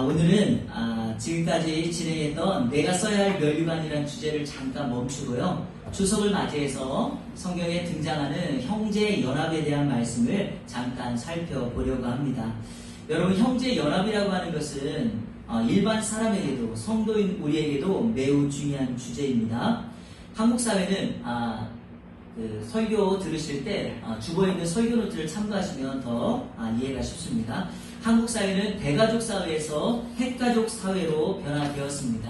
오늘은 지금까지 진행했던 내가 써야 할 면류관이라는 주제를 잠깐 멈추고요. 추석을 맞이해서 성경에 등장하는 형제 연합에 대한 말씀을 잠깐 살펴보려고 합니다. 여러분, 형제 연합이라고 하는 것은 일반 사람에게도 성도인 우리에게도 매우 중요한 주제입니다. 한국 사회는 설교 들으실 때 주보에 있는 설교 노트를 참고하시면 더 이해가 쉽습니다. 한국 사회는 대가족 사회에서 핵가족 사회로 변화되었습니다.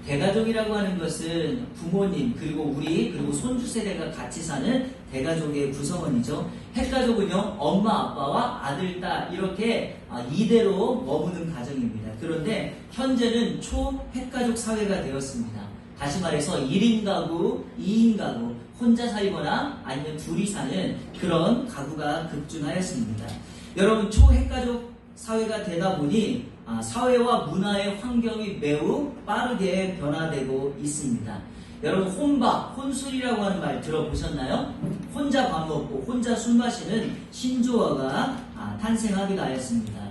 대가족이라고 하는 것은 부모님 그리고 손주 세대가 같이 사는 대가족의 구성원이죠. 핵가족은요, 엄마 아빠와 아들 딸 이렇게 이대로 머무는 가정입니다. 그런데 현재는 초핵가족 사회가 되었습니다. 다시 말해서 1인 가구, 2인 가구, 혼자 살거나 아니면 둘이 사는 그런 가구가 급증하였습니다. 여러분, 초핵가족 사회가 되다 보니 사회와 문화의 환경이 매우 빠르게 변화되고 있습니다. 여러분, 혼밥, 혼술이라고 하는 말 들어보셨나요? 혼자 밥 먹고 혼자 술 마시는 신조어가 탄생하기도 하였습니다.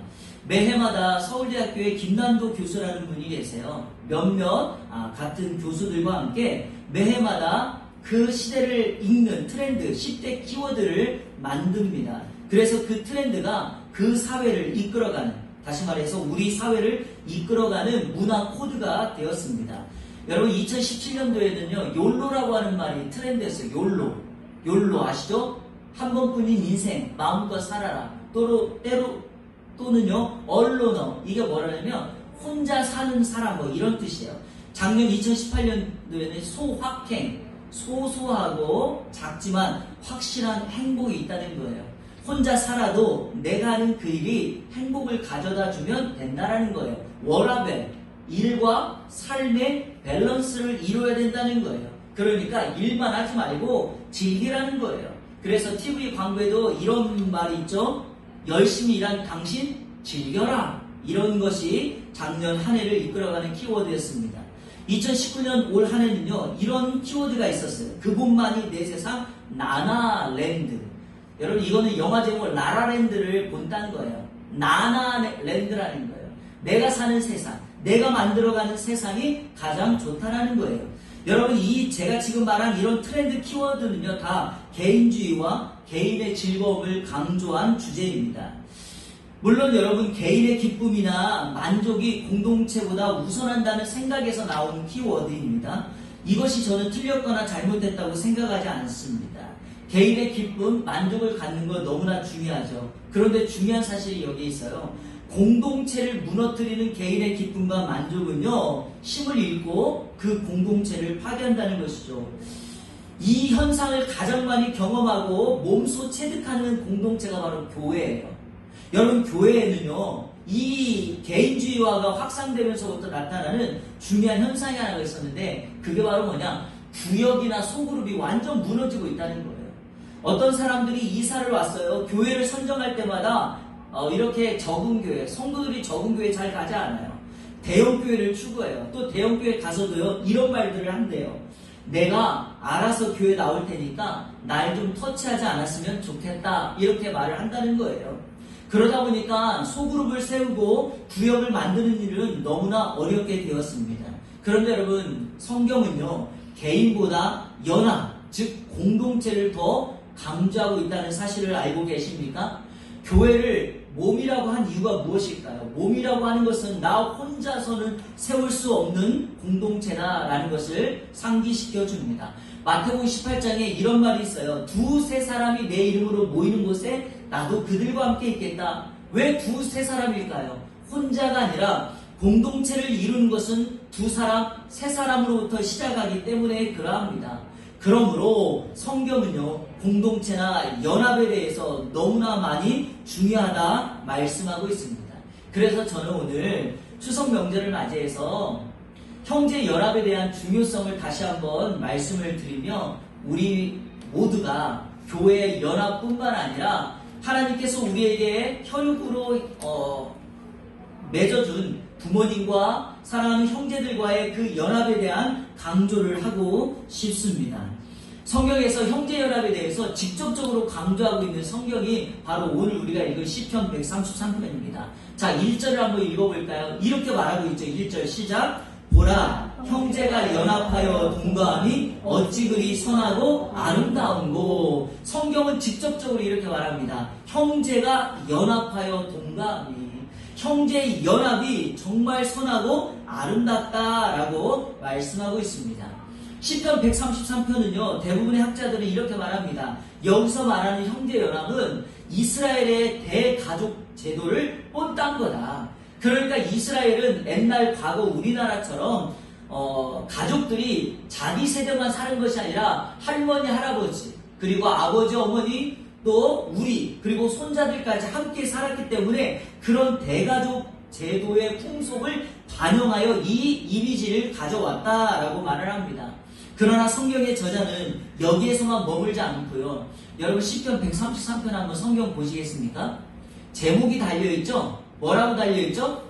매해마다 서울대학교의 김난도 교수라는 분이 계세요. 몇몇 같은 교수들과 함께 매해마다 그 시대를 읽는 트렌드, 10대 키워드를 만듭니다. 그래서 그 트렌드가 그 사회를 이끌어가는, 다시 말해서 우리 사회를 이끌어가는 문화 코드가 되었습니다. 여러분, 2017년도에는요, 욜로라고 하는 말이 트렌드였어요. 욜로 아시죠? 한 번뿐인 인생, 마음껏 살아라. 또는요, 언로너. 이게 뭐라냐면, 혼자 사는 사람, 뭐 이런 뜻이에요. 작년 2018년도에는 소확행, 소소하고 작지만 확실한 행복이 있다는 거예요. 혼자 살아도 내가 하는 그 일이 행복을 가져다 주면 된다는 거예요. 워라밸, 일과 삶의 밸런스를 이루어야 된다는 거예요. 그러니까 일만 하지 말고 즐기라는 거예요. 그래서 TV 광고에도 이런 말이 있죠. 열심히 일한 당신 즐겨라. 이런 것이 작년 한 해를 이끌어가는 키워드였습니다. 2019년 올 한 해는요, 이런 키워드가 있었어요. 그곳만이 내 세상 나나랜드. 여러분, 이거는 영화 제목 라라랜드를 본다는 거예요. 나나랜드라는 거예요. 내가 사는 세상, 내가 만들어가는 세상이 가장 좋다라는 거예요. 여러분, 제가 지금 말한 이런 트렌드 키워드는요, 다 개인주의와 개인의 즐거움을 강조한 주제입니다. 물론 여러분, 개인의 기쁨이나 만족이 공동체보다 우선한다는 생각에서 나온 키워드입니다. 이것이 저는 틀렸거나 잘못됐다고 생각하지 않습니다. 개인의 기쁨, 만족을 갖는 건 너무나 중요하죠. 그런데 중요한 사실이 여기 있어요. 공동체를 무너뜨리는 개인의 기쁨과 만족은요, 힘을 잃고 그 공동체를 파괴한다는 것이죠. 이 현상을 가장 많이 경험하고 몸소 체득하는 공동체가 바로 교회예요. 여러분, 교회에는요, 이 개인주의화가 확산되면서부터 나타나는 중요한 현상이 하나가 있었는데, 그게 바로 뭐냐? 구역이나 소그룹이 완전 무너지고 있다는 거예요. 어떤 사람들이 이사를 왔어요. 교회를 선정할 때마다 이렇게 적은 교회, 성도들이 적은 교회 잘 가지 않아요. 대형 교회를 추구해요. 또 대형 교회 가서도요, 이런 말들을 한대요. 내가 알아서 교회 나올 테니까 날 좀 터치하지 않았으면 좋겠다. 이렇게 말을 한다는 거예요. 그러다 보니까 소그룹을 세우고 구역을 만드는 일은 너무나 어렵게 되었습니다. 그런데 여러분, 성경은요, 개인보다 연합, 즉 공동체를 더 강조하고 있다는 사실을 알고 계십니까? 교회를 몸이라고 한 이유가 무엇일까요? 몸이라고 하는 것은 나 혼자서는 세울 수 없는 공동체다라는 것을 상기시켜 줍니다. 마태복음 18장에 이런 말이 있어요. 두세 사람이 내 이름으로 모이는 곳에 나도 그들과 함께 있겠다. 왜 두세 사람일까요? 혼자가 아니라 공동체를 이루는 것은 두 사람, 세 사람으로부터 시작하기 때문에 그러합니다. 그러므로 성경은요, 공동체나 연합에 대해서 너무나 많이 중요하다 말씀하고 있습니다. 그래서 저는 오늘 추석 명절을 맞이해서 형제 연합에 대한 중요성을 다시 한번 말씀을 드리며, 우리 모두가 교회 연합뿐만 아니라 하나님께서 우리에게 혈육으로 맺어준 부모님과 사랑하는 형제들과의 그 연합에 대한 강조를 하고 싶습니다. 성경에서 형제연합에 대해서 직접적으로 강조하고 있는 성경이 바로 오늘 우리가 읽은 시편 133편입니다. 자, 1절을 한번 읽어볼까요? 이렇게 말하고 있죠. 1절 시작. 보라, 형제가 연합하여 동거함이 어찌 그리 선하고 아름다운고. 성경은 직접적으로 이렇게 말합니다. 형제가 연합하여 동거함이, 형제의 연합이 정말 선하고 아름답다라고 말씀하고 있습니다. 시편 133편은요, 대부분의 학자들은 이렇게 말합니다. 여기서 말하는 형제연합은 이스라엘의 대가족 제도를 본딴 거다. 그러니까 이스라엘은 옛날 과거 우리나라처럼 가족들이 자기 세대만 사는 것이 아니라 할머니, 할아버지, 그리고 아버지, 어머니, 또 우리, 그리고 손자들까지 함께 살았기 때문에 그런 대가족 제도의 풍속을 반영하여 이 이미지를 가져왔다라고 말을 합니다. 그러나 성경의 저자는 여기에서만 머물지 않고요. 여러분 시편 133편 한번 성경 보시겠습니까? 제목이 달려있죠? 뭐라고 달려있죠?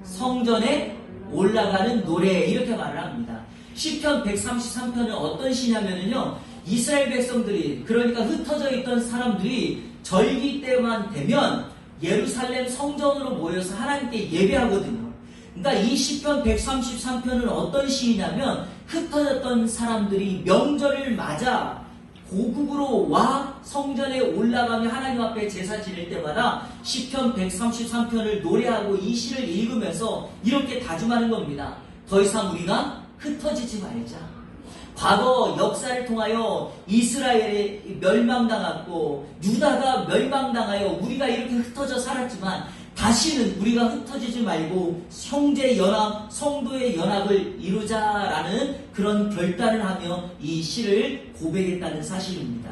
성전에 올라가는 노래, 이렇게 말을 합니다. 시편 133편은 어떤 시냐면요, 이스라엘 백성들이, 그러니까 흩어져 있던 사람들이 절기 때만 되면 예루살렘 성전으로 모여서 하나님께 예배하거든요. 그러니까 이 시편 133편은 어떤 시이냐면 흩어졌던 사람들이 명절을 맞아 고국으로 와 성전에 올라가며 하나님 앞에 제사 지낼 때마다 시편 133편을 노래하고 이 시를 읽으면서 이렇게 다짐하는 겁니다. 더 이상 우리가 흩어지지 말자. 과거 역사를 통하여 이스라엘이 멸망당했고 유다가 멸망당하여 우리가 이렇게 흩어져 살았지만 다시는 우리가 흩어지지 말고 형제 연합, 성도의 연합을 이루자라는 그런 결단을 하며 이 시를 고백했다는 사실입니다.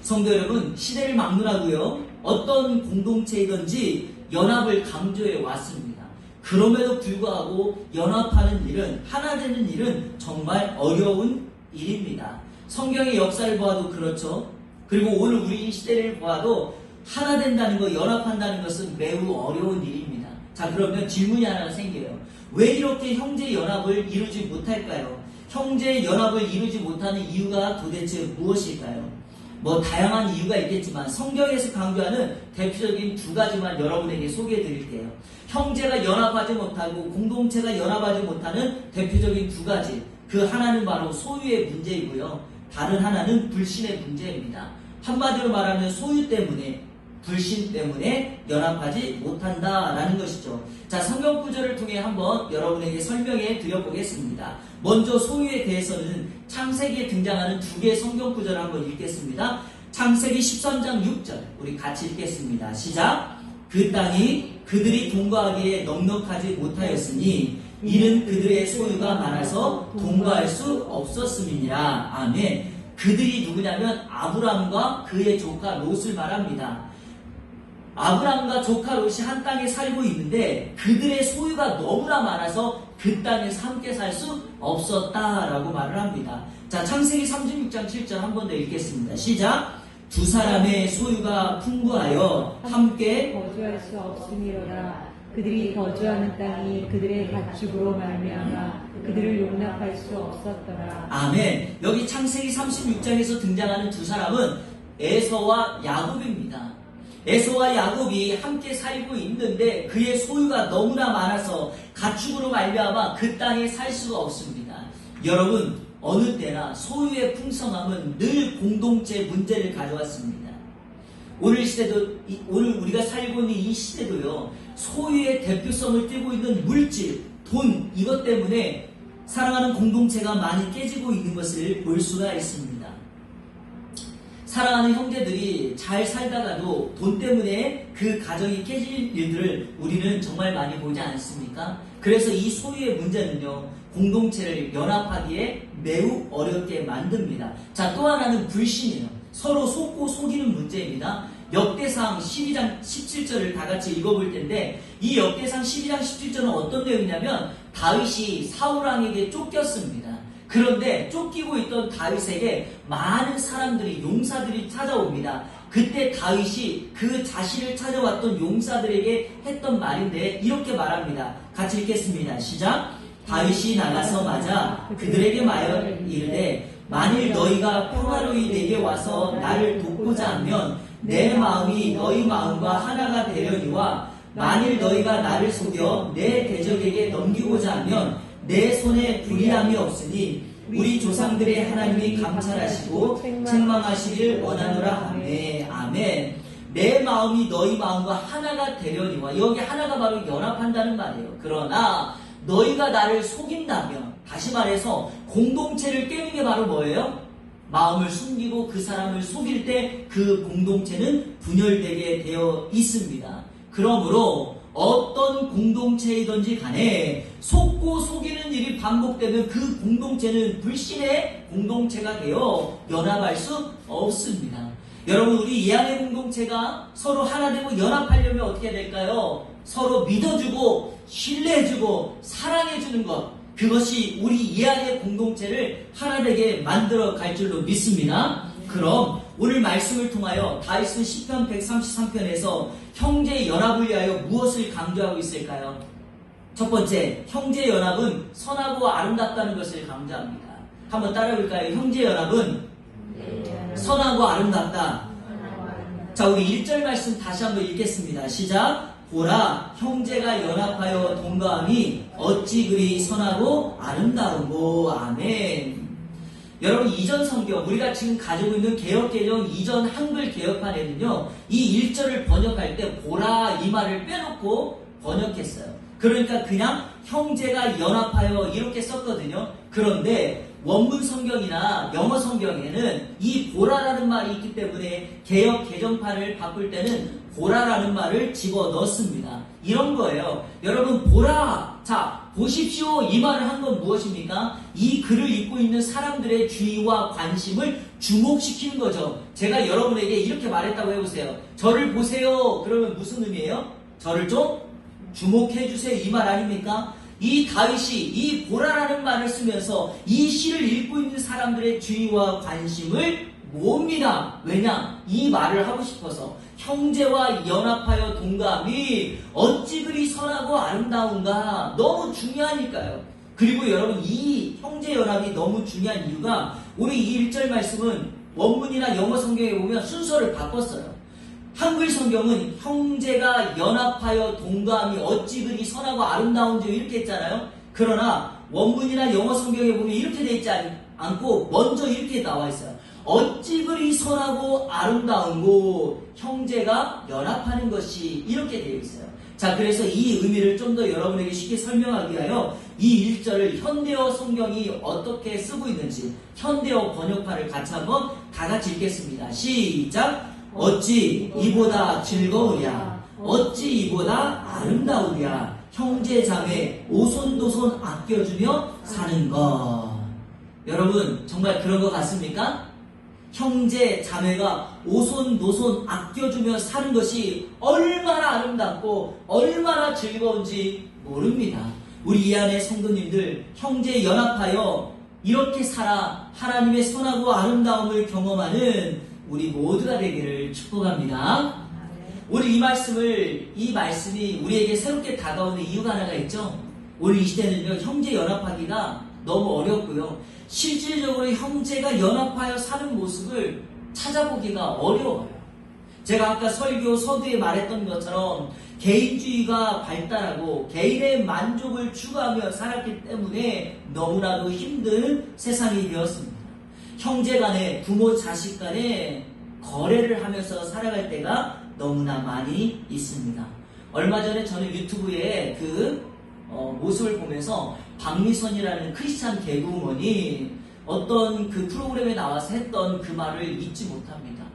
성도 여러분, 시대를 막론하고요, 어떤 공동체이든지 연합을 강조해 왔습니다. 그럼에도 불구하고 연합하는 일은, 하나 되는 일은 정말 어려운 일입니다. 성경의 역사를 보아도 그렇죠. 그리고 오늘 우리 이 시대를 보아도 하나 된다는 것, 연합한다는 것은 매우 어려운 일입니다. 자, 그러면 질문이 하나 생겨요. 왜 이렇게 형제 연합을 이루지 못할까요? 형제 연합을 이루지 못하는 이유가 도대체 무엇일까요? 뭐 다양한 이유가 있겠지만 성경에서 강조하는 대표적인 두 가지만 여러분에게 소개해 드릴게요. 형제가 연합하지 못하고 공동체가 연합하지 못하는 대표적인 두 가지. 그 하나는 바로 소유의 문제이고요. 다른 하나는 불신의 문제입니다. 한마디로 말하면 소유 때문에, 불신 때문에 연합하지 못한다라는 것이죠. 자, 성경 구절을 통해 한번 여러분에게 설명해 드려보겠습니다. 먼저 소유에 대해서는 창세기에 등장하는 두 개의 성경 구절을 한번 읽겠습니다. 창세기 13장 6절 우리 같이 읽겠습니다. 시작. 그 땅이 그들이 동거하기에 넉넉하지 못하였으니 이는 그들의 소유가 많아서 동거할 수 없었음이니라. 아멘. 그들이 누구냐면 아브람과 그의 조카 롯을 말합니다. 아브람과 조카 롯이 한 땅에 살고 있는데 그들의 소유가 너무나 많아서 그 땅에서 함께 살 수 없었다라고 말을 합니다. 자, 창세기 36장 7절 한 번 더 읽겠습니다. 시작. 두 사람의 소유가 풍부하여 함께 거주할 수 없음이로라. 그들이 거주하는 땅이 그들의 가축으로 말미암아 그들을 용납할 수 없었더라. 아멘. 여기 창세기 36장에서 등장하는 두 사람은 에서와 야곱입니다. 에서와 야곱이 함께 살고 있는데 그의 소유가 너무나 많아서 가축으로 말미암아 그 땅에 살 수가 없습니다. 여러분, 어느 때나 소유의 풍성함은 늘 공동체 문제를 가져왔습니다. 오늘 시대도, 오늘 우리가 살고 있는 이 시대도요, 소유의 대표성을 띠고 있는 물질, 돈, 이것 때문에 사랑하는 공동체가 많이 깨지고 있는 것을 볼 수가 있습니다. 사랑하는 형제들이 잘 살다가도 돈 때문에 그 가정이 깨질 일들을 우리는 정말 많이 보지 않습니까? 그래서 이 소유의 문제는요, 공동체를 연합하기에 매우 어렵게 만듭니다. 자, 또 하나는 불신이에요. 서로 속고 속이는 문제입니다. 역대상 12장 17절을 다 같이 읽어볼 텐데, 이 역대상 12장 17절은 어떤 내용이냐면 다윗이 사울왕에게 쫓겼습니다. 그런데 쫓기고 있던 다윗에게 많은 사람들이, 용사들이 찾아옵니다. 그때 다윗이 그 자신을 찾아왔던 용사들에게 했던 말인데 이렇게 말합니다. 같이 읽겠습니다. 시작. 다윗이 나가서 맞아 그들에게 말하여 이르되 만일 너희가 평화로이 내게 와서 나를 돕고자 하면 내 마음이 너희 마음과 하나가 되려니와 만일 너희가 나를 속여 내 대적에게 넘기고자 하면 내 손에 불의함이 없으니 우리 조상들의 하나님이 감찰하시고 책망하시길 원하노라 하네. 아멘. 내 마음이 너희 마음과 하나가 되려니와, 여기 하나가 바로 연합한다는 말이에요. 그러나 너희가 나를 속인다면, 다시 말해서 공동체를 깨는 게 바로 뭐예요? 마음을 숨기고 그 사람을 속일 때 그 공동체는 분열되게 되어 있습니다. 그러므로 어떤 공동체이든지 간에 속고 속이는 일이 반복되면 그 공동체는 불신의 공동체가 되어 연합할 수 없습니다. 여러분, 우리 이안의 공동체가 서로 하나 되고 연합하려면 어떻게 될까요? 서로 믿어주고 신뢰해주고 사랑해주는 것, 그것이 우리 이안의 공동체를 하나 되게 만들어 갈 줄로 믿습니다. 그럼 오늘 말씀을 통하여 다윗은 시편 133편에서 형제 연합을 위하여 무엇을 강조하고 있을까요? 첫 번째, 형제 연합은 선하고 아름답다는 것을 강조합니다. 한번 따라해볼까요? 형제 연합은 선하고 아름답다. 자, 우리 1절 말씀 다시 한번 읽겠습니다. 시작. 보라, 형제가 연합하여 동거함이 어찌 그리 선하고 아름다우고. 아멘. 여러분, 이전 성경, 우리가 지금 가지고 있는 개역개정 이전 한글 개역판에는요, 이 1절을 번역할 때 보라 이 말을 빼놓고 번역했어요. 그러니까 그냥 형제가 연합하여 이렇게 썼거든요. 그런데 원문 성경이나 영어 성경에는 이 보라라는 말이 있기 때문에 개역 개정판을 바꿀 때는 보라라는 말을 집어 넣습니다. 이런 거예요. 여러분, 보라. 자, 보십시오. 이 말을 한 건 무엇입니까? 이 글을 읽고 있는 사람들의 주의와 관심을 주목시키는 거죠. 제가 여러분에게 이렇게 말했다고 해보세요. 저를 보세요. 그러면 무슨 의미예요? 저를 좀 주목해 주세요. 이 말 아닙니까? 이 다윗이 이 보라라는 말을 쓰면서 이 시를 읽고 있는 사람들의 주의와 관심을 모읍니다. 왜냐? 이 말을 하고 싶어서. 형제와 연합하여 동감이 어찌 그리 선하고 아름다운가. 너무 중요하니까요. 그리고 여러분, 이 형제 연합이 너무 중요한 이유가 우리 이 1절 말씀은 원문이나 영어 성경에 보면 순서를 바꿨어요. 한글 성경은 형제가 연합하여 동감이 어찌 그리 선하고 아름다운지 이렇게 했잖아요. 그러나 원문이나 영어 성경에 보면 이렇게 돼 있지 않고 먼저 이렇게 나와 있어요. 어찌 그리 선하고 아름다운고 형제가 연합하는 것이 이렇게 되어 있어요. 자, 그래서 이 의미를 좀 더 여러분에게 쉽게 설명하기 위하여 이 1절을 현대어 성경이 어떻게 쓰고 있는지 현대어 번역판을 같이 한번 다 같이 읽겠습니다. 시작! 어찌 이보다 즐거우랴, 어찌 이보다 아름다우랴, 형제 자매 오손도손 아껴주며 사는 것. 여러분, 정말 그런 것 같습니까? 형제 자매가 오손도손 아껴주며 사는 것이 얼마나 아름답고 얼마나 즐거운지 모릅니다. 우리 이 안에 성도님들, 형제 연합하여 이렇게 살아 하나님의 선하고 아름다움을 경험하는 우리 모두가 되기를 축복합니다. 오늘 이 말씀이 우리에게 새롭게 다가오는 이유가 하나가 있죠. 오늘 이 시대는요, 형제 연합하기가 너무 어렵고요. 실질적으로 형제가 연합하여 사는 모습을 찾아보기가 어려워요. 제가 아까 설교 서두에 말했던 것처럼 개인주의가 발달하고 개인의 만족을 추구하며 살았기 때문에 너무나도 힘든 세상이 되었습니다. 형제 간에, 부모 자식 간에 거래를 하면서 살아갈 때가 너무나 많이 있습니다. 얼마 전에 저는 유튜브에 모습을 보면서 박미선이라는 크리스찬 개그우먼이 어떤 그 프로그램에 나와서 했던 그 말을 잊지 못합니다.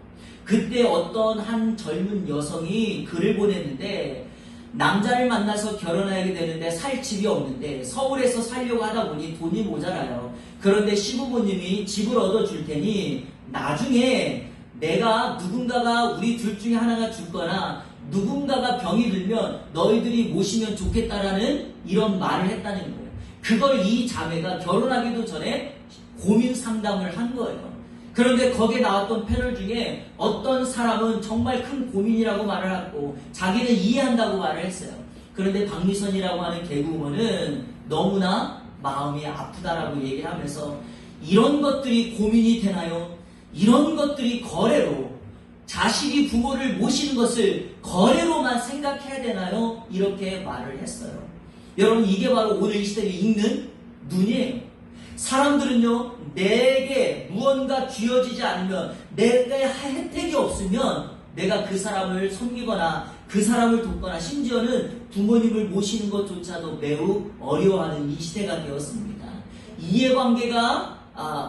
그때 어떤 한 젊은 여성이 글을 보냈는데, 남자를 만나서 결혼하게 되는데 살 집이 없는데 서울에서 살려고 하다 보니 돈이 모자라요. 그런데 시부모님이 집을 얻어줄 테니 나중에 내가 누군가가 우리 둘 중에 하나가 죽거나 누군가가 병이 들면 너희들이 모시면 좋겠다라는 이런 말을 했다는 거예요. 그걸 이 자매가 결혼하기도 전에 고민 상담을 한 거예요. 그런데 거기에 나왔던 패널 중에 어떤 사람은 정말 큰 고민이라고 말을 하고 자기는 이해한다고 말을 했어요. 그런데 박미선이라고 하는 개그우먼은 너무나 마음이 아프다라고 얘기를 하면서 이런 것들이 고민이 되나요? 이런 것들이 거래로, 자식이 부모를 모시는 것을 거래로만 생각해야 되나요? 이렇게 말을 했어요. 여러분, 이게 바로 오늘 이 시대를 읽는 눈이에요. 사람들은요, 내게 무언가 쥐어지지 않으면, 내게 혜택이 없으면 내가 그 사람을 섬기거나 그 사람을 돕거나 심지어는 부모님을 모시는 것조차도 매우 어려워하는 이 시대가 되었습니다. 이해관계가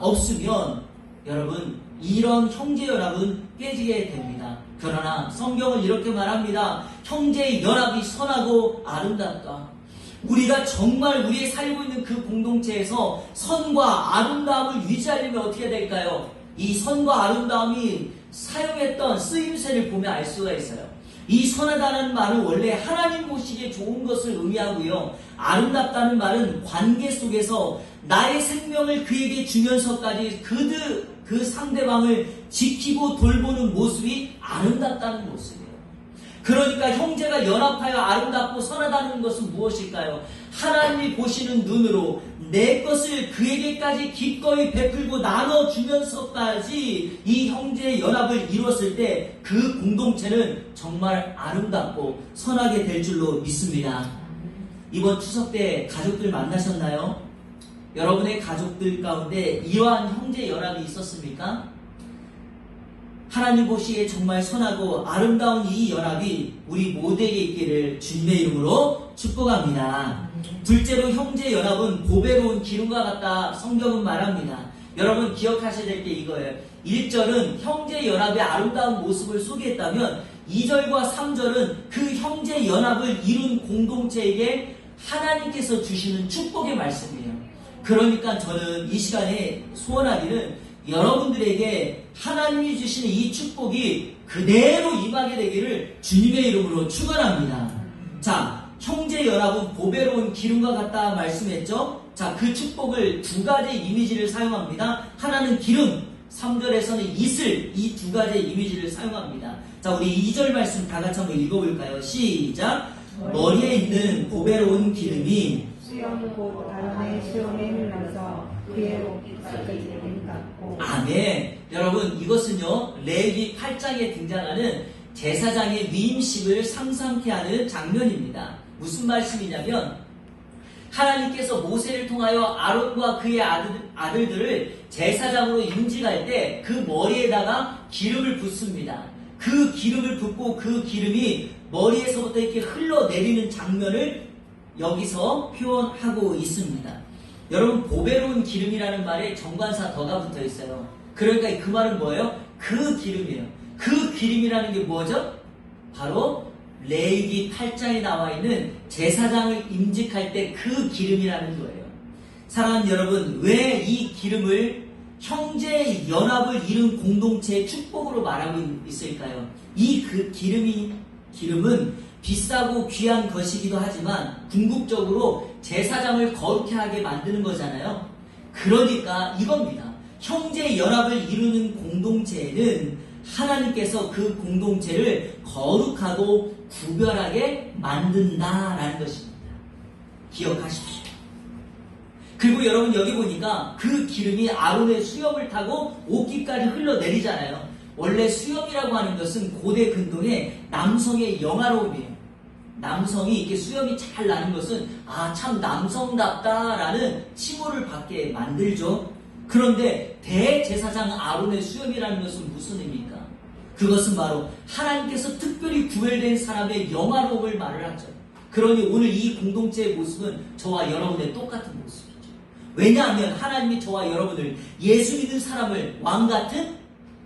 없으면 여러분, 이런 형제연합은 깨지게 됩니다. 그러나 성경은 이렇게 말합니다. 형제의 연합이 선하고 아름답다. 우리가 정말 우리의 살고 있는 그 공동체에서 선과 아름다움을 유지하려면 어떻게 될까요? 이 선과 아름다움이 사용했던 쓰임새를 보면 알 수가 있어요. 이 선하다는 말은 원래 하나님 보시기에 좋은 것을 의미하고요. 아름답다는 말은 관계 속에서 나의 생명을 그에게 주면서까지 그 상대방을 지키고 돌보는 모습이 아름답다는 모습이에요. 그러니까 형제가 연합하여 아름답고 선하다는 것은 무엇일까요? 하나님이 보시는 눈으로 내 것을 그에게까지 기꺼이 베풀고 나눠주면서까지 이 형제의 연합을 이루었을 때 그 공동체는 정말 아름답고 선하게 될 줄로 믿습니다. 이번 추석 때 가족들 만나셨나요? 여러분의 가족들 가운데 이러한 형제 연합이 있었습니까? 하나님 보시기에 정말 선하고 아름다운 이 연합이 우리 모두에게 있기를 주님의 이름으로 축복합니다. 둘째로 형제 연합은 보배로운 기름과 같다 성경은 말합니다. 여러분 기억하셔야 될 게 이거예요. 1절은 형제 연합의 아름다운 모습을 소개했다면 2절과 3절은 그 형제 연합을 이룬 공동체에게 하나님께서 주시는 축복의 말씀이에요. 그러니까 저는 이 시간에 소원하기는 여러분들에게 하나님이 주시는 이 축복이 그대로 임하게 되기를 주님의 이름으로 축원합니다. 자, 형제 연합은 보배로운 기름과 같다 말씀했죠. 자, 그 축복을 두 가지 이미지를 사용합니다. 하나는 기름, 3절에서는 이슬, 이 두 가지 이미지를 사용합니다. 자, 우리 2절 말씀 다 같이 한번 읽어볼까요? 시작. 머리에 있는 보배로운 기름이 수염 곧 아론의 수염에 흘러서 그의 옷깃까지 깎고. 아멘. 여러분 이것은요 레위기 8장에 등장하는 제사장의 위임식을 상상케 하는 장면입니다. 무슨 말씀이냐면 하나님께서 모세를 통하여 아론과 그의 아들들을 제사장으로 임직할 때 그 머리에다가 기름을 붓습니다. 그 기름을 붓고 그 기름이 머리에서부터 이렇게 흘러내리는 장면을 여기서 표현하고 있습니다. 여러분 보배로운 기름이라는 말에 정관사 더가 붙어 있어요. 그러니까 그 말은 뭐예요? 그 기름이에요. 그 기름이라는 게 뭐죠? 바로 레위기 8장에 나와 있는 제사장을 임직할 때 그 기름이라는 거예요. 사랑하는 여러분, 왜 이 기름을 형제 연합을 이룬 공동체의 축복으로 말하고 있을까요? 이 그 기름은 비싸고 귀한 것이기도 하지만 궁극적으로 제사장을 거룩해 하게 만드는 거잖아요. 그러니까 이겁니다. 형제 연합을 이루는 공동체에는 하나님께서 그 공동체를 거룩하고 구별하게 만든다라는 것입니다. 기억하십시오. 그리고 여러분 여기 보니까 그 기름이 아론의 수염을 타고 옷깃까지 흘러내리잖아요. 원래 수염이라고 하는 것은 고대 근동의 남성의 영화로움이에요. 남성이 이렇게 수염이 잘 나는 것은 참 남성답다라는 칭호를 받게 만들죠. 그런데 대제사장 아론의 수염이라는 것은 무슨 의미입니까? 그것은 바로 하나님께서 특별히 구별된 사람의 영화로움을 말을 하죠. 그러니 오늘 이 공동체의 모습은 저와 여러분의 똑같은 모습이죠. 왜냐하면 하나님이 저와 여러분을 예수 믿는 사람을 왕같은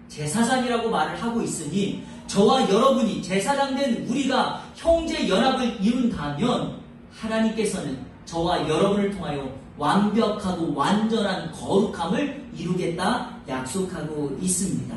제사장이라고 말을 하고 있으니 저와 여러분이 제사장 된 우리가 형제 연합을 이룬다면 하나님께서는 저와 여러분을 통하여 완벽하고 완전한 거룩함을 이루겠다 약속하고 있습니다.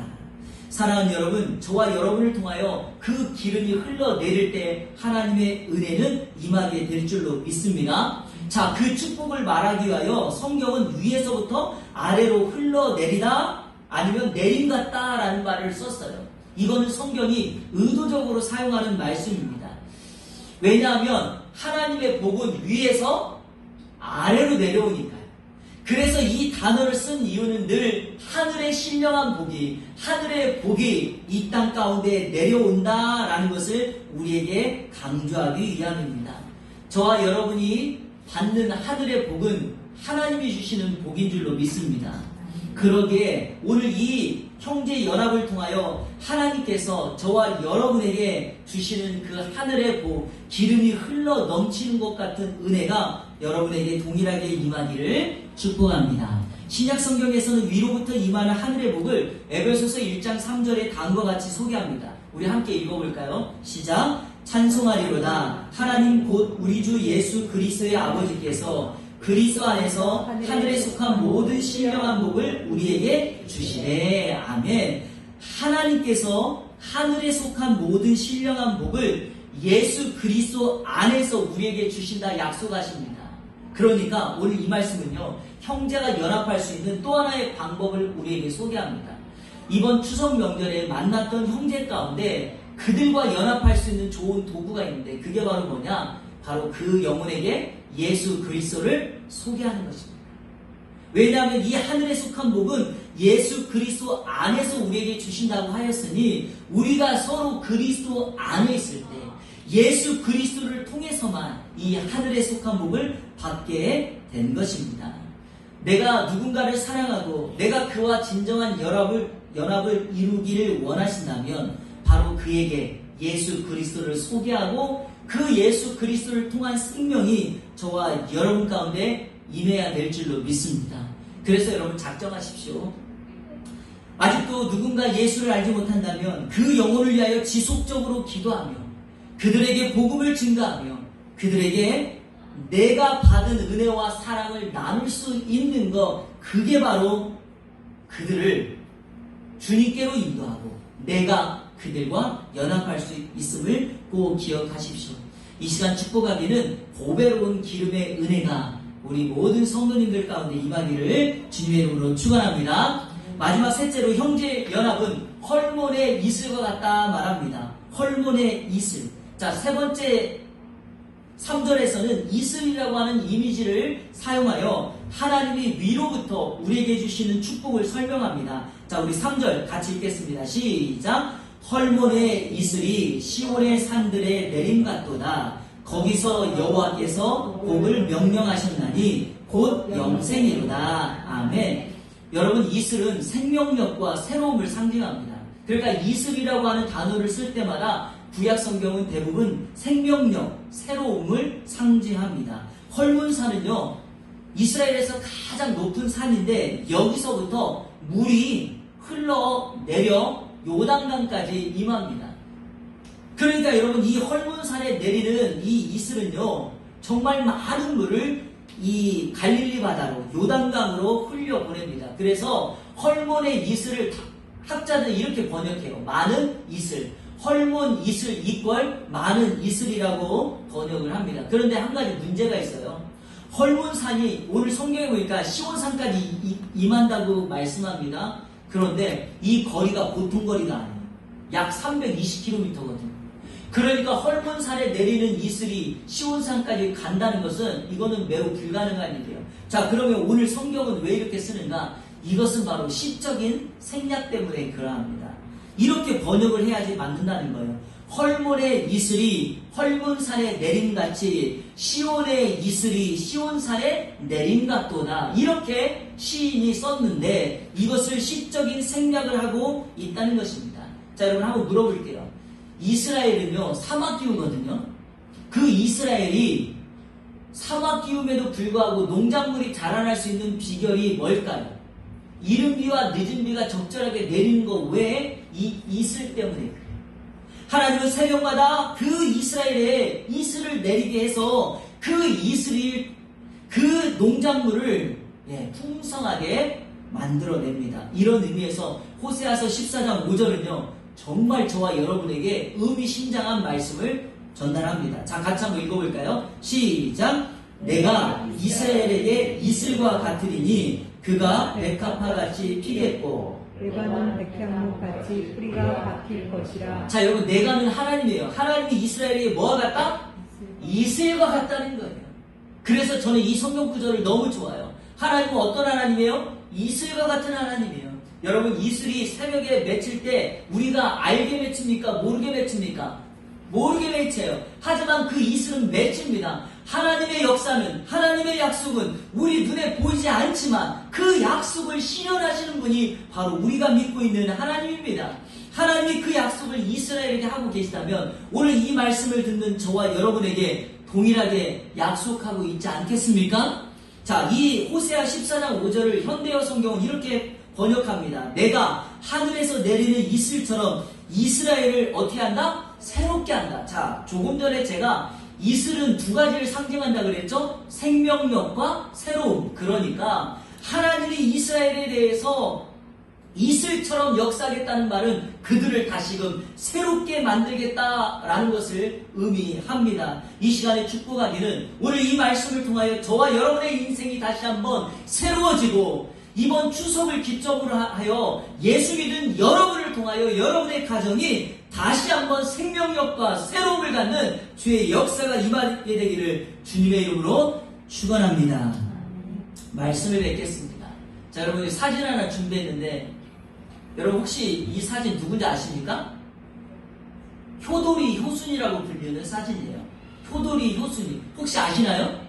사랑하는 여러분, 저와 여러분을 통하여 그 기름이 흘러내릴 때 하나님의 은혜는 임하게 될 줄로 믿습니다. 자, 그 축복을 말하기 위하여 성경은 위에서부터 아래로 흘러내리다 아니면 내림 같다라는 말을 썼어요. 이거는 성경이 의도적으로 사용하는 말씀입니다. 왜냐하면 하나님의 복은 위에서 아래로 내려오니까요. 그래서 이 단어를 쓴 이유는 늘 하늘의 신령한 복이, 하늘의 복이 이 땅 가운데 내려온다라는 것을 우리에게 강조하기 위함입니다. 저와 여러분이 받는 하늘의 복은 하나님이 주시는 복인 줄로 믿습니다. 그러기에 오늘 이 형제 연합을 통하여 하나님께서 저와 여러분에게 주시는 그 하늘의 복, 기름이 흘러 넘치는 것 같은 은혜가 여러분에게 동일하게 임하기를 축복합니다. 신약 성경에서는 위로부터 임하는 하늘의 복을 에베소서 1장 3절에 다음과 같이 소개합니다. 우리 함께 읽어볼까요? 시작. 찬송하리로다. 하나님 곧 우리 주 예수 그리스도의 아버지께서 그리스도 안에서 하늘에 속한 모든 신령한 복을 우리에게 주시네. 아멘. 하나님께서 하늘에 속한 모든 신령한 복을 예수 그리스도 안에서 우리에게 주신다 약속하십니다. 그러니까 오늘 이 말씀은요, 형제가 연합할 수 있는 또 하나의 방법을 우리에게 소개합니다. 이번 추석 명절에 만났던 형제 가운데 그들과 연합할 수 있는 좋은 도구가 있는데 그게 바로 뭐냐? 바로 그 영혼에게 예수 그리스도를 소개하는 것입니다. 왜냐하면 이 하늘에 속한 복은 예수 그리스도 안에서 우리에게 주신다고 하였으니 우리가 서로 그리스도 안에 있을 때 예수 그리스도를 통해서만 이 하늘에 속한 복을 받게 된 것입니다. 내가 누군가를 사랑하고 내가 그와 진정한 연합을 이루기를 원하신다면 바로 그에게 예수 그리스도를 소개하고 그 예수 그리스도를 통한 생명이 저와 여러분 가운데 임해야 될 줄로 믿습니다. 그래서 여러분 작정하십시오. 아직도 누군가 예수를 알지 못한다면 그 영혼을 위하여 지속적으로 기도하며 그들에게 복음을 증가하며 그들에게 내가 받은 은혜와 사랑을 나눌 수 있는 것, 그게 바로 그들을 주님께로 인도하고 내가 그들과 연합할 수 있음을 꼭 기억하십시오. 이 시간 축복하기는 보배로운 기름의 은혜가 우리 모든 성도님들 가운데 임하기를 주님의 이름으로 축원합니다. 마지막 셋째로 형제 연합은 헐몬의 이슬과 같다 말합니다. 헐몬의 이슬. 자, 세 번째 3절에서는 이슬이라고 하는 이미지를 사용하여 하나님이 위로부터 우리에게 주시는 축복을 설명합니다. 자, 우리 3절 같이 읽겠습니다. 시작. 헐몬의 이슬이 시온의 산들에 내림 같도다. 거기서 여호와께서 복을 명령하셨나니 곧 영생이로다. 아멘. 여러분, 이슬은 생명력과 새로움을 상징합니다. 그러니까 이슬이라고 하는 단어를 쓸 때마다 구약 성경은 대부분 생명력, 새로움을 상징합니다. 헐몬산은요, 이스라엘에서 가장 높은 산인데 여기서부터 물이 흘러내려 요단강까지 임합니다. 그러니까 여러분, 이 헐몬산에 내리는 이 이슬은요, 정말 많은 물을 이 갈릴리 바다로 요단강으로 흘려보냅니다. 그래서 헐몬의 이슬을 학자들은 이렇게 번역해요. 많은 이슬. 헐몬 이슬 이퀄 많은 이슬이라고 번역을 합니다. 그런데 한 가지 문제가 있어요. 헐몬산이 오늘 성경에 보니까 시온산까지 임한다고 말씀합니다. 그런데 이 거리가 보통 거리가 아니에요. 약 320km거든요. 그러니까 헐몬산에 내리는 이슬이 시온산까지 간다는 것은 이거는 매우 불가능한 일이에요. 자, 그러면 오늘 성경은 왜 이렇게 쓰는가? 이것은 바로 시적인 생략 때문에 그러합니다. 이렇게 번역을 해야지 맞는다는 거예요. 헐몬의 이슬이 헐몬산에 내림같이 시온의 이슬이 시온산에 내림같도다. 이렇게 시인이 썼는데 이것을 시적인 생략을 하고 있다는 것입니다. 자, 여러분 한번 물어볼게요. 이스라엘은요, 사막 기후거든요. 그 이스라엘이 사막 기후에도 불구하고 농작물이 자라날 수 있는 비결이 뭘까요? 이른 비와 늦은 비가 적절하게 내리는 것 외에 이 이슬 때문에 그래요. 하나님은 새벽마다 그 이스라엘에 이슬을 내리게 해서 그 이슬이 그 농작물을 풍성하게 만들어냅니다. 이런 의미에서 호세아서 14장 5절은요 정말 저와 여러분에게 의미심장한 말씀을 전달합니다. 자, 같이 한번 읽어볼까요? 시작. 내가 이스라엘에게 이슬과 같으리니 그가 백합화같이 피겠고 레바논 백향목같이 뿌리가 박힐 것이라. 자, 여러분, 내가는 하나님이에요. 하나님이 이스라엘에게 뭐와 같다? 이슬과 같다는 거예요. 그래서 저는 이 성경 구절을 너무 좋아요. 하나님은 어떤 하나님이에요? 이슬과 같은 하나님이에요. 여러분, 이슬이 새벽에 맺힐 때 우리가 알게 맺힙니까? 모르게 맺힙니까? 모르게 맺혀요. 하지만 그 이슬은 맺힙니다. 하나님의 역사는, 하나님의 약속은 우리 눈에 보이지 않지만 그 약속을 실현하시는 분이 바로 우리가 믿고 있는 하나님입니다. 하나님이 그 약속을 이스라엘에게 하고 계시다면 오늘 이 말씀을 듣는 저와 여러분에게 동일하게 약속하고 있지 않겠습니까? 자, 이 호세아 14장 5절을 현대어 성경은 이렇게 번역합니다. 내가 하늘에서 내리는 이슬처럼 이스라엘을 어떻게 한다? 새롭게 한다. 자, 조금 전에 제가 이슬은 두 가지를 상징한다 그랬죠? 생명력과 새로움. 그러니까 하나님이 이스라엘에 대해서 이슬처럼 역사하겠다는 말은 그들을 다시금 새롭게 만들겠다라는 것을 의미합니다. 이 시간에 축복하기는 오늘 이 말씀을 통하여 저와 여러분의 인생이 다시 한번 새로워지고 이번 추석을 기점으로 하여 예수 믿은 여러분을 통하여 여러분의 가정이 다시 한번 생명력과 새로움을 갖는 주의 역사가 임하게 되기를 주님의 이름으로 축원합니다. 말씀을 뵙겠습니다. 자, 여러분 사진 하나 준비했는데 여러분 혹시 이 사진 누군지 아십니까? 효돌이 효순이라고 불리는 사진이에요. 효돌이 효순이 혹시 아시나요?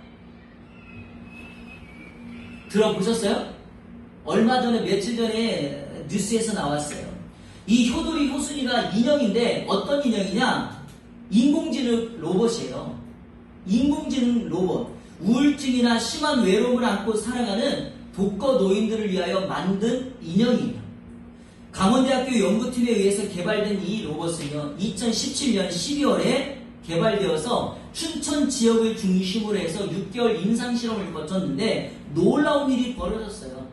들어보셨어요? 얼마 전에 며칠 전에 뉴스에서 나왔어요. 이 효돌이 효순이가 인형인데 어떤 인형이냐? 인공지능 로봇이에요. 인공지능 로봇. 우울증이나 심한 외로움을 안고 살아가는 독거 노인들을 위하여 만든 인형이에요. 강원대학교 연구팀에 의해서 개발된 이 로봇은요, 2017년 12월에 개발되어서 춘천 지역을 중심으로 해서 6개월 임상실험을 거쳤는데 놀라운 일이 벌어졌어요.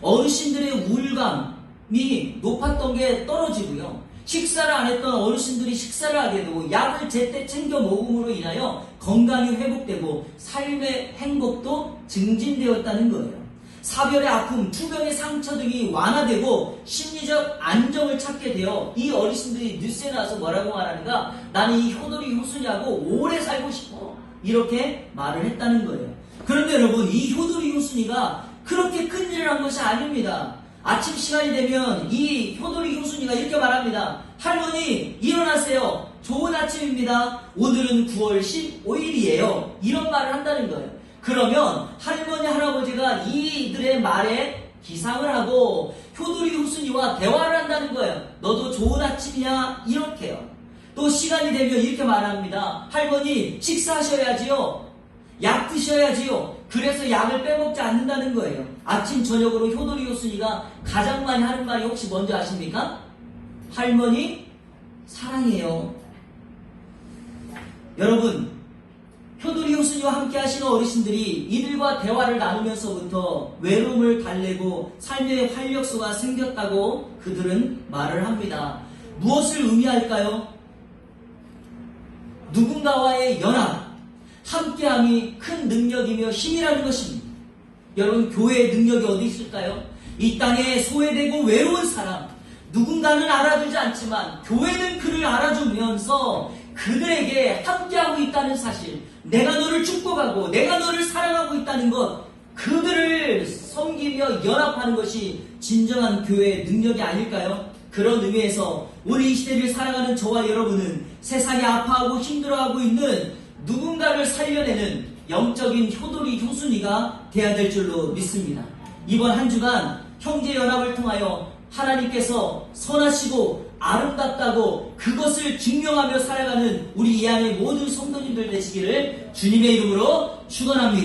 어르신들의 우울감이 높았던 게 떨어지고요. 식사를 안 했던 어르신들이 식사를 하게 되고 약을 제때 챙겨 먹음으로 인하여 건강이 회복되고 삶의 행복도 증진되었다는 거예요. 사별의 아픔, 투병의 상처 등이 완화되고 심리적 안정을 찾게 되어 이 어르신들이 뉴스에 나와서 뭐라고 말하는가? 나는 이 효돌이 효순이하고 오래 살고 싶어. 이렇게 말을 했다는 거예요. 그런데 여러분, 이 효돌이 효순이가 그렇게 큰 일을 한 것이 아닙니다. 아침 시간이 되면 이 효돌이 효순이가 이렇게 말합니다. 할머니 일어나세요. 좋은 아침입니다. 오늘은 9월 15일이에요. 이런 말을 한다는 거예요. 그러면 할머니 할아버지가 이들의 말에 기상을 하고 효돌이 효순이와 대화를 한다는 거예요. 너도 좋은 아침이냐? 이렇게요. 또 시간이 되면 이렇게 말합니다. 할머니 식사하셔야지요. 약 드셔야지요. 그래서 약을 빼먹지 않는다는 거예요. 아침 저녁으로 효돌이 효순이가 가장 많이 하는 말이 혹시 뭔지 아십니까? 할머니 사랑해요. 여러분, 효돌이 효순이와 함께 하시는 어르신들이 이들과 대화를 나누면서부터 외로움을 달래고 삶의 활력소가 생겼다고 그들은 말을 합니다. 무엇을 의미할까요? 누군가와의 연합, 함께함이 큰 능력이며 힘이라는 것입니다. 여러분, 교회의 능력이 어디 있을까요? 이 땅에 소외되고 외로운 사람, 누군가는 알아주지 않지만 교회는 그를 알아주면서 그들에게 함께하고 있다는 사실, 내가 너를 축복하고 내가 너를 사랑하고 있다는 것, 그들을 섬기며 연합하는 것이 진정한 교회의 능력이 아닐까요? 그런 의미에서 오늘 이 시대를 살아가는 저와 여러분은 세상이 아파하고 힘들어하고 있는 누군가를 살려내는 영적인 효돌이 효순이가 돼야 될 줄로 믿습니다. 이번 한 주간 형제연합을 통하여 하나님께서 선하시고 아름답다고 그것을 증명하며 살아가는 우리 이 안의 모든 성도님들 되시기를 주님의 이름으로 축원합니다.